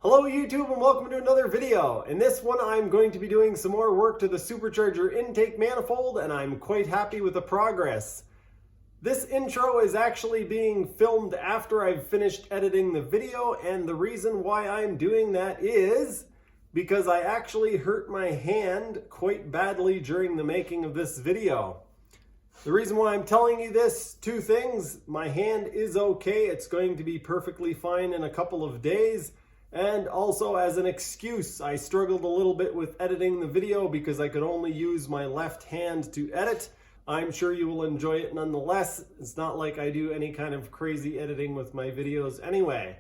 Hello YouTube and welcome to another video. In this one I'm going to be doing some more work to the supercharger intake manifold and I'm quite happy with the progress. This intro is actually being filmed after I've finished editing the video, and the reason why I'm doing that is because I actually hurt my hand quite badly during the making of this video. The reason why I'm telling you this, two things: my hand is okay, it's going to be perfectly fine in a couple of days. And also, as an excuse, I struggled a little bit with editing the video because I could only use my left hand to edit. I'm sure you will enjoy it nonetheless. It's not like I do any kind of crazy editing with my videos anyway.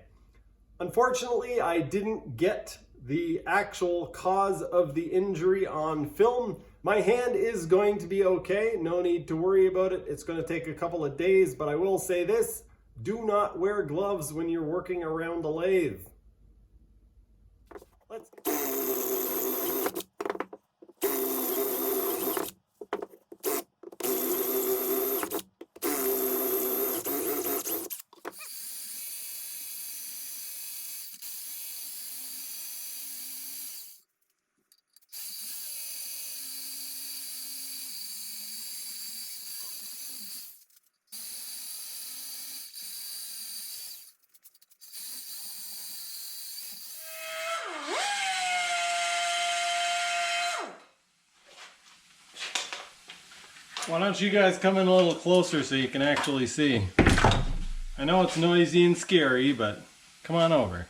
Unfortunately, I didn't get the actual cause of the injury on film. My hand is going to be okay. No need to worry about it. It's going to take a couple of days, but I will say this: do not wear gloves when you're working around a lathe. Let's Why don't you guys come in a little closer so you can actually see? I know it's noisy and scary, but come on over.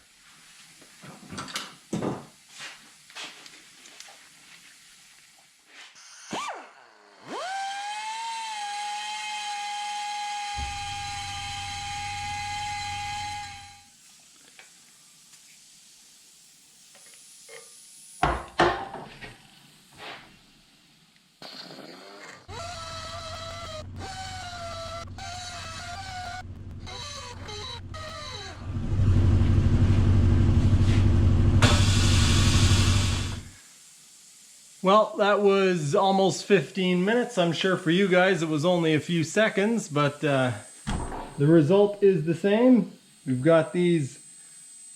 Well, that was almost 15 minutes. I'm sure for you guys it was only a few seconds, but the result is the same. We've got these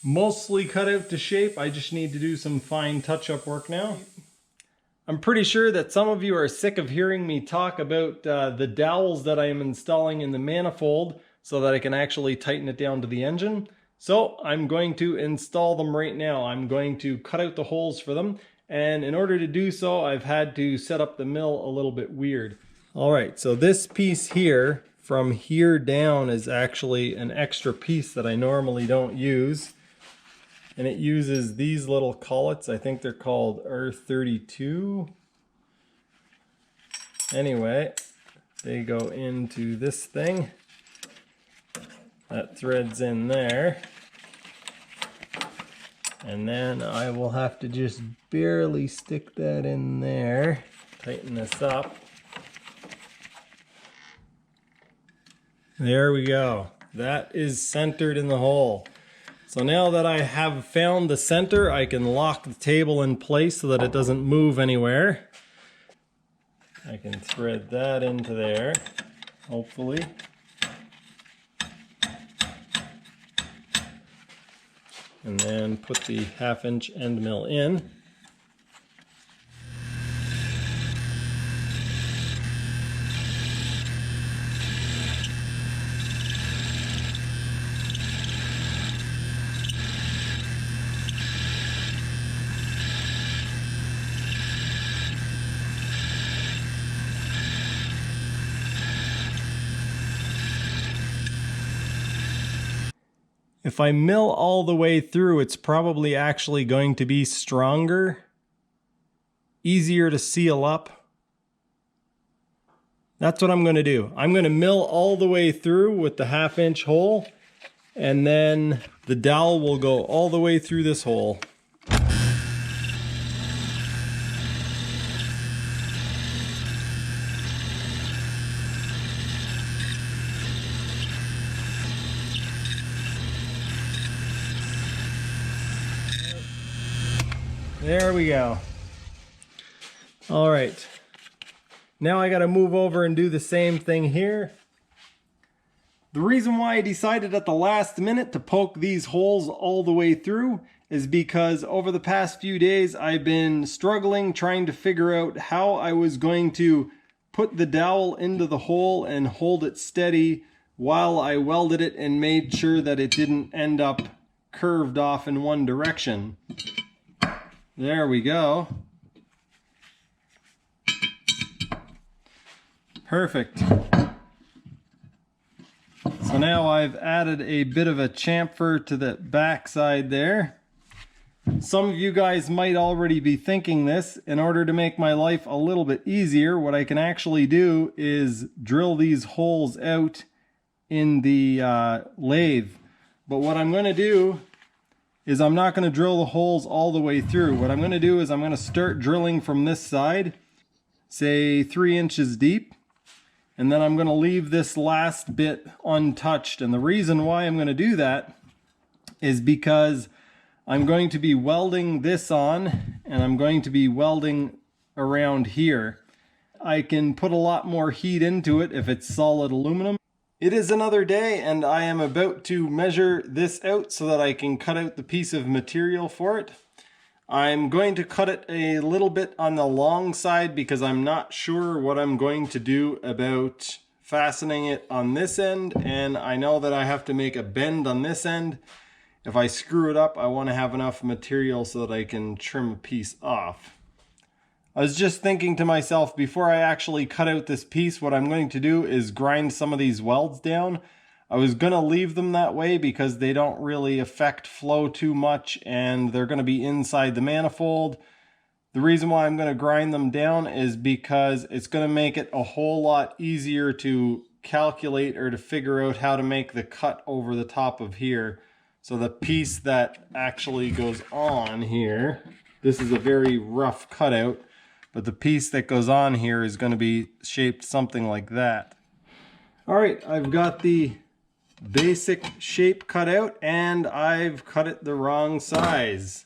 mostly cut out to shape. I just need to do some fine touch-up work now. I'm pretty sure that some of you are sick of hearing me talk about the dowels that I am installing in the manifold so that I can actually tighten it down to the engine. So I'm going to install them right now. I'm going to cut out the holes for them. And in order to do so, I've had to set up the mill a little bit weird. All right, so this piece here, from here down, is actually an extra piece that I normally don't use. And it uses these little collets. I think they're called R32. Anyway, they go into this thing. That threads in there. And then I will have to just barely stick that in there, tighten this up. There we go. That is centered in the hole. So now that I have found the center, I can lock the table in place so that it doesn't move anywhere. I can thread that into there, hopefully. And then put the 1/2-inch end mill in. If I mill all the way through, it's probably actually going to be stronger, easier to seal up. That's what I'm going to do. I'm going to mill all the way through with the 1/2-inch hole, and then the dowel will go all the way through this hole. There we go. All right. Now I got to move over and do the same thing here. The reason why I decided at the last minute to poke these holes all the way through is because over the past few days I've been struggling trying to figure out how I was going to put the dowel into the hole and hold it steady while I welded it and made sure that it didn't end up curved off in one direction. There we go. Perfect. So now I've added a bit of a chamfer to the back side there. Some of you guys might already be thinking this. In order to make my life a little bit easier, what I can actually do is drill these holes out in the lathe. But what I'm going to do is I'm not going to drill the holes all the way through. What I'm going to do is I'm going to start drilling from this side, say 3 inches deep. And then I'm going to leave this last bit untouched. And the reason why I'm going to do that is because I'm going to be welding this on, and I'm going to be welding around here. I can put a lot more heat into it if it's solid aluminum. It is another day, and I am about to measure this out so that I can cut out the piece of material for it. I'm going to cut it a little bit on the long side because I'm not sure what I'm going to do about fastening it on this end, and I know that I have to make a bend on this end. If I screw it up, I want to have enough material so that I can trim a piece off. I was just thinking to myself, before I actually cut out this piece, what I'm going to do is grind some of these welds down. I was going to leave them that way because they don't really affect flow too much and they're going to be inside the manifold. The reason why I'm going to grind them down is because it's going to make it a whole lot easier to calculate or to figure out how to make the cut over the top of here. So the piece that actually goes on here, this is a very rough cutout, but the piece that goes on here is going to be shaped something like that. All right, I've got the basic shape cut out and I've cut it the wrong size.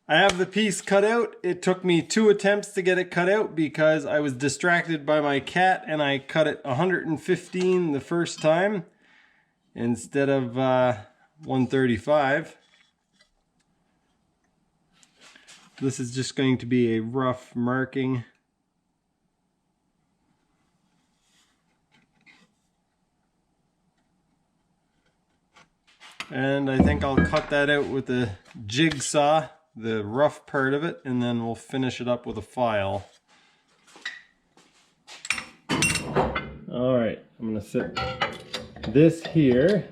I have the piece cut out. It took me 2 attempts to get it cut out because I was distracted by my cat and I cut it 115 the first time instead of 135. This is just going to be a rough marking. And I think I'll cut that out with a jigsaw, the rough part of it, and then we'll finish it up with a file. All right, I'm gonna set this here.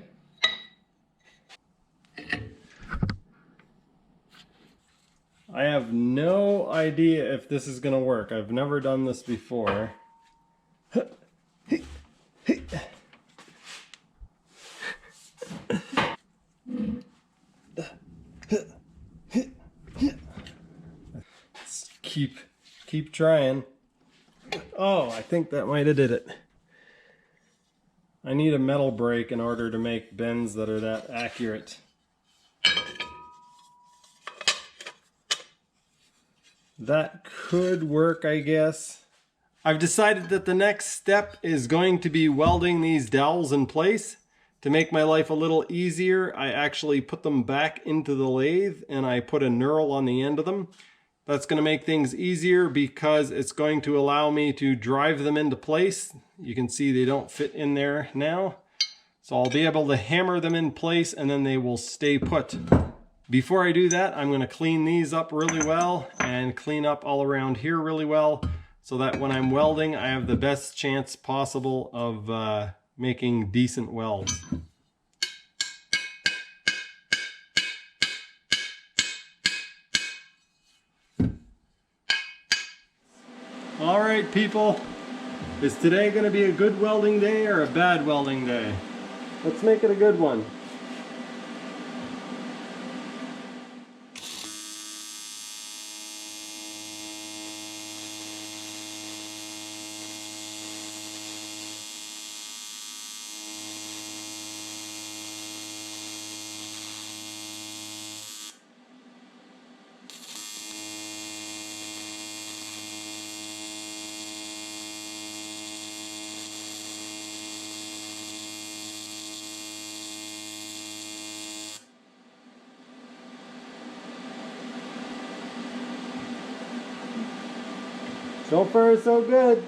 I have no idea if this is gonna work. I've never done this before. Keep trying. Oh, I think that might have did it. I need a metal brake in order to make bends that are that accurate. That could work, I guess. I've decided that the next step is going to be welding these dowels in place. To make my life a little easier, I actually put them back into the lathe and I put a knurl on the end of them. That's going to make things easier because it's going to allow me to drive them into place. You can see they don't fit in there now. So I'll be able to hammer them in place and then they will stay put. Before I do that, I'm going to clean these up really well and clean up all around here really well so that when I'm welding, I have the best chance possible of making decent welds. All right, people, is today going to be a good welding day or a bad welding day? Let's make it a good one. So far, so good.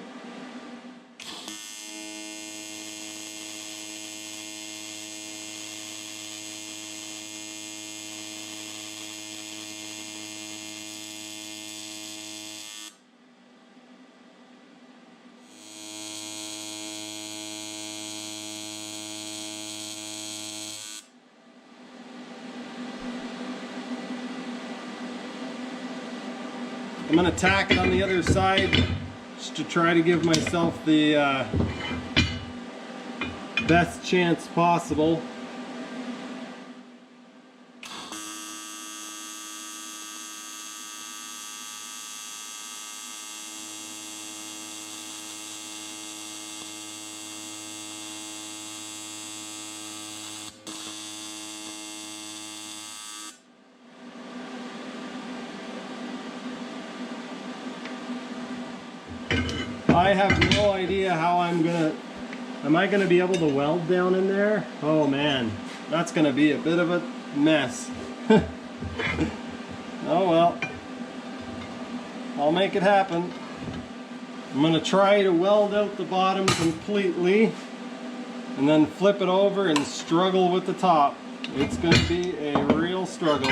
I'm going to tack it on the other side just to try to give myself the best chance possible. I have no idea how am I gonna be able to weld down in there? Oh man, that's gonna be a bit of a mess. Oh well, I'll make it happen. I'm gonna try to weld out the bottom completely and then flip it over and struggle with the top. It's gonna be a real struggle.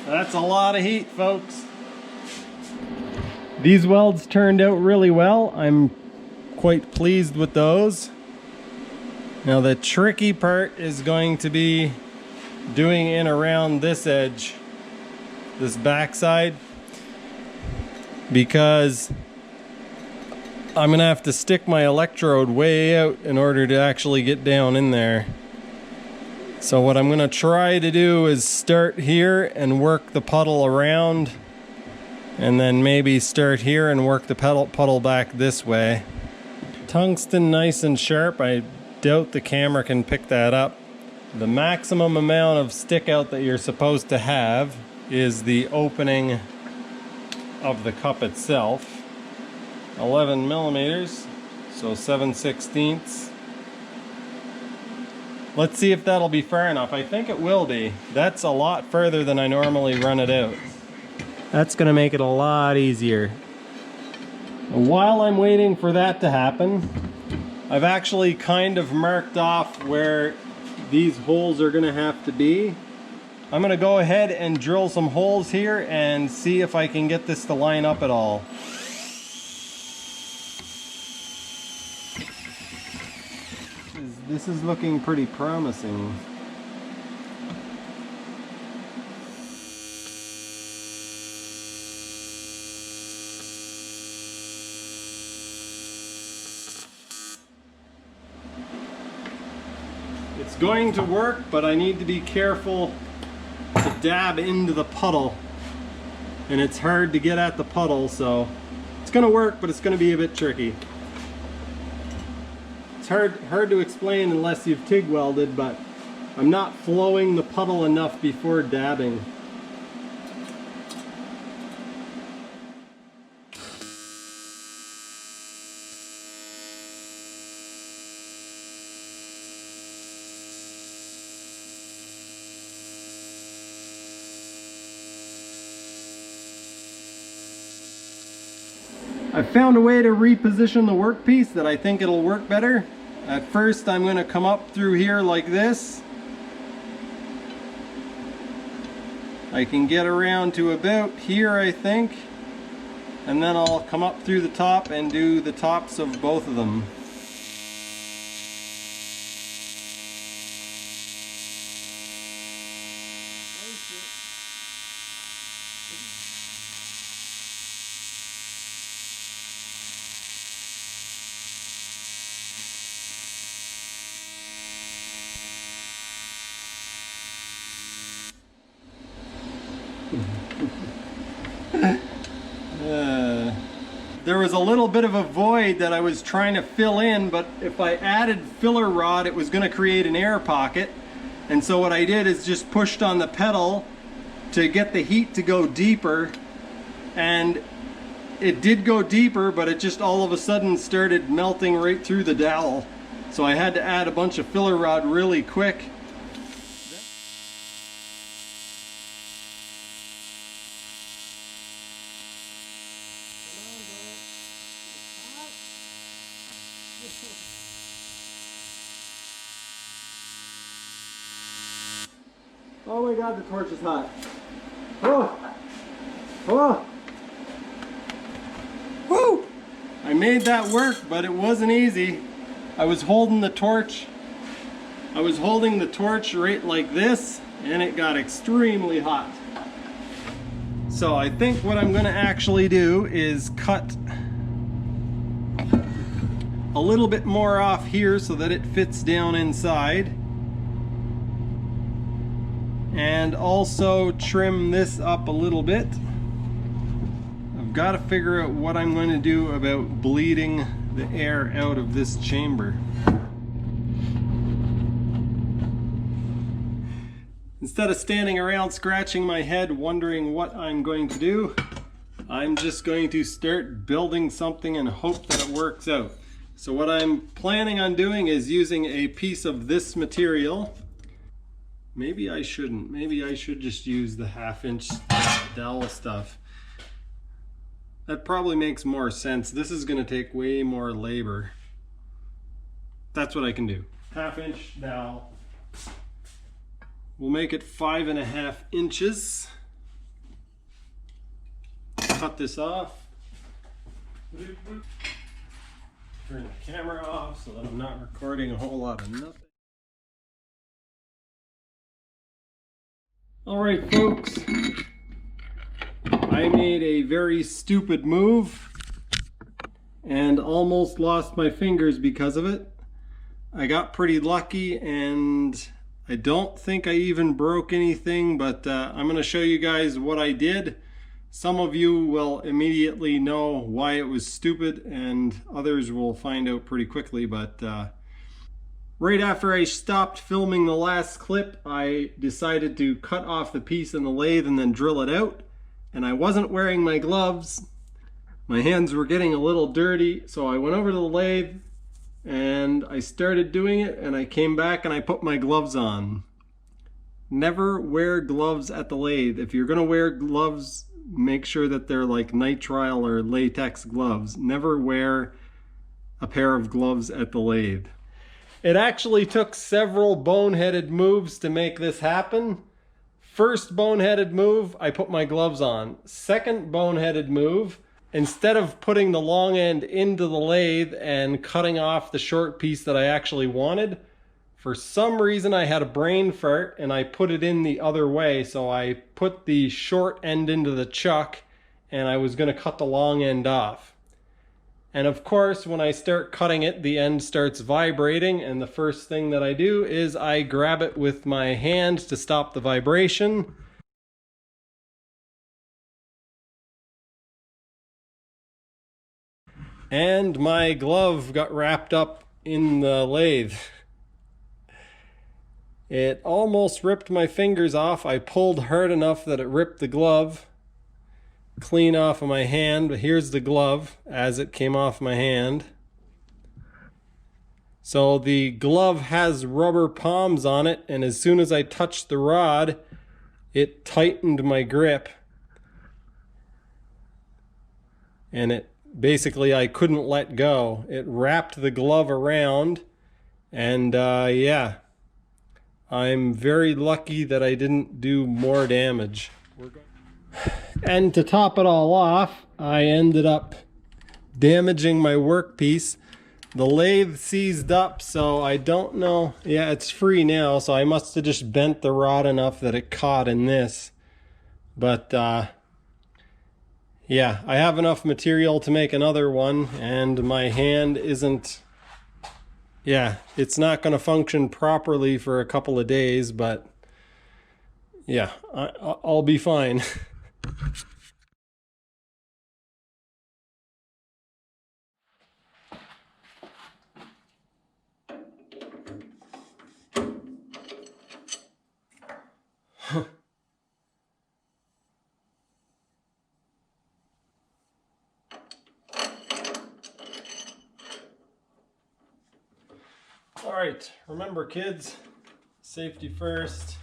That's a lot of heat, folks. These welds turned out really well. I'm quite pleased with those. Now the tricky part is going to be doing in around this edge, this backside, because I'm gonna have to stick my electrode way out in order to actually get down in there. So what I'm gonna try to do is start here and work the puddle around, and then maybe start here and work the puddle back this way. Tungsten nice and sharp. I doubt the camera can pick that up. The maximum amount of stick out that you're supposed to have is the opening of the cup itself. 11 millimeters, so 7/16. Let's see if that'll be far enough. I think it will be. That's a lot further than I normally run it out. That's gonna make it a lot easier. While I'm waiting for that to happen, I've actually kind of marked off where these holes are gonna have to be. I'm gonna go ahead and drill some holes here and see if I can get this to line up at all. This is looking pretty promising. It's going to work, but I need to be careful to dab into the puddle. And it's hard to get at the puddle, so it's gonna work, but it's gonna be a bit tricky. It's hard to explain unless you've TIG welded, but I'm not flowing the puddle enough before dabbing. I've found a way to reposition the workpiece that I think it'll work better. At first I'm going to come up through here like this. I can get around to about here, I think, and then I'll come up through the top and do the tops of both of them. There was a little bit of a void that I was trying to fill in, but if I added filler rod, it was going to create an air pocket. And so what I did is just pushed on the pedal to get the heat to go deeper, and it did go deeper, but it just all of a sudden started melting right through the dowel. So I had to add a bunch of filler rod really quick. Oh my God, the torch is hot. Oh! Oh! Woo! I made that work, but it wasn't easy. I was holding the torch. I was holding the torch right like this, and it got extremely hot. So I think what I'm going to actually do is cut a little bit more off here so that it fits down inside. And also trim this up a little bit. I've got to figure out what I'm going to do about bleeding the air out of this chamber. Instead of standing around scratching my head wondering what I'm going to do, I'm just going to start building something and hope that it works out. So what I'm planning on doing is using a piece of this material. Maybe I shouldn't. Maybe I should just use the 1/2-inch dowel stuff. That probably makes more sense. This is going to take way more labor. That's what I can do. 1/2-inch dowel. We'll make it 5.5 inches. Cut this off. Turn the camera off so that I'm not recording a whole lot of nothing. Alright folks, I made a very stupid move and almost lost my fingers because of it. I got pretty lucky and I don't think I even broke anything, but I'm going to show you guys what I did. Some of you will immediately know why it was stupid and others will find out pretty quickly, but right after I stopped filming the last clip, I decided to cut off the piece in the lathe and then drill it out. And I wasn't wearing my gloves. My hands were getting a little dirty, so I went over to the lathe and I started doing it, and I came back and I put my gloves on. Never wear gloves at the lathe. If you're gonna wear gloves, make sure that they're like nitrile or latex gloves. Never wear a pair of gloves at the lathe. It actually took several boneheaded moves to make this happen. First boneheaded move, I put my gloves on. Second boneheaded move, instead of putting the long end into the lathe and cutting off the short piece that I actually wanted, for some reason I had a brain fart and I put it in the other way. So I put the short end into the chuck and I was going to cut the long end off. And of course, when I start cutting it, the end starts vibrating, and the first thing that I do is I grab it with my hand to stop the vibration. And my glove got wrapped up in the lathe. It almost ripped my fingers off. I pulled hard enough that it ripped the glove clean off of my hand. But here's the glove as it came off my hand. So the glove has rubber palms on it, and as soon as I touched the rod, it tightened my grip. And it basically, I couldn't let go. It wrapped the glove around, and yeah, I'm very lucky that I didn't do more damage. And to top it all off, I ended up damaging my workpiece. The lathe seized up, so I don't know. Yeah, it's free now, so I must have just bent the rod enough that it caught in this. But yeah, I have enough material to make another one, and my hand isn't, yeah, it's not going to function properly for a couple of days, but yeah, I'll be fine. All right, remember kids, safety first.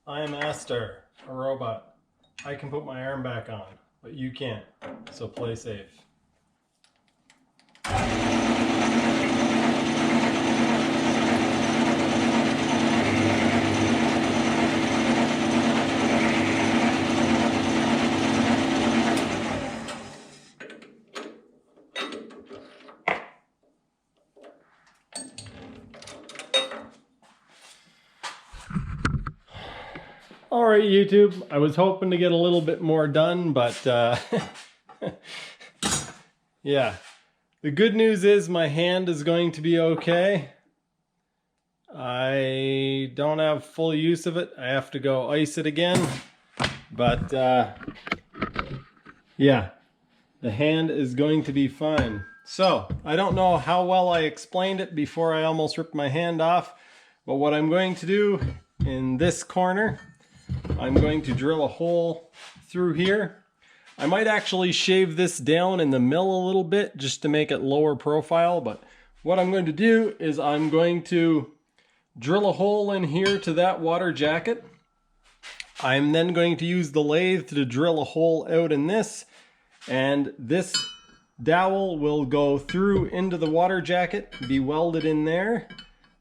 I am Aster, a robot. I can put my arm back on, but you can't, so play safe. All right, YouTube, I was hoping to get a little bit more done, but yeah. The good news is my hand is going to be okay. I don't have full use of it. I have to go ice it again. But yeah, the hand is going to be fine. So, I don't know how well I explained it before I almost ripped my hand off, but what I'm going to do in this corner, I'm going to drill a hole through here. I might actually shave this down in the mill a little bit just to make it lower profile, but what I'm going to do is I'm going to drill a hole in here to that water jacket. I'm then going to use the lathe to drill a hole out in this, and this dowel will go through into the water jacket, be welded in there,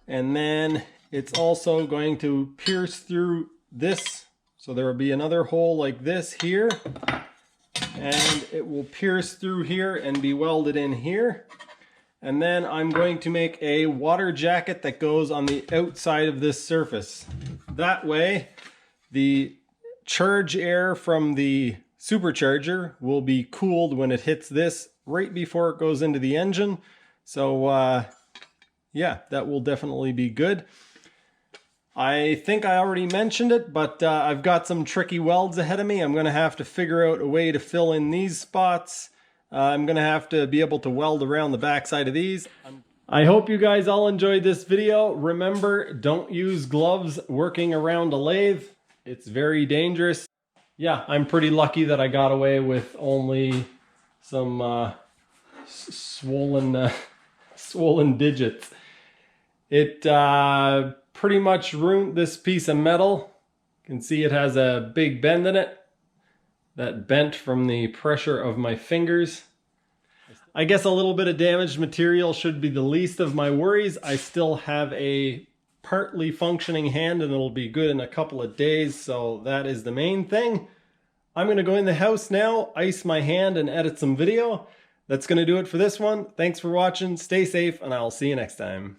and then it's also going to pierce through this. So there will be another hole like this here, and it will pierce through here and be welded in here. And then I'm going to make a water jacket that goes on the outside of this surface. That way, the charge air from the supercharger will be cooled when it hits this right before it goes into the engine. So yeah, that will definitely be good. I think I already mentioned it, but I've got some tricky welds ahead of me. I'm going to have to figure out a way to fill in these spots. I'm going to have to be able to weld around the backside of these. I hope you guys all enjoyed this video. Remember, don't use gloves working around a lathe. It's very dangerous. Yeah, I'm pretty lucky that I got away with only some swollen digits. It pretty much ruined this piece of metal. You can see it has a big bend in it. That bent from the pressure of my fingers. I guess a little bit of damaged material should be the least of my worries. I still have a partly functioning hand and it'll be good in a couple of days, so that is the main thing. I'm going to go in the house now, ice my hand, and edit some video. That's going to do it for this one. Thanks for watching, stay safe, and I'll see you next time.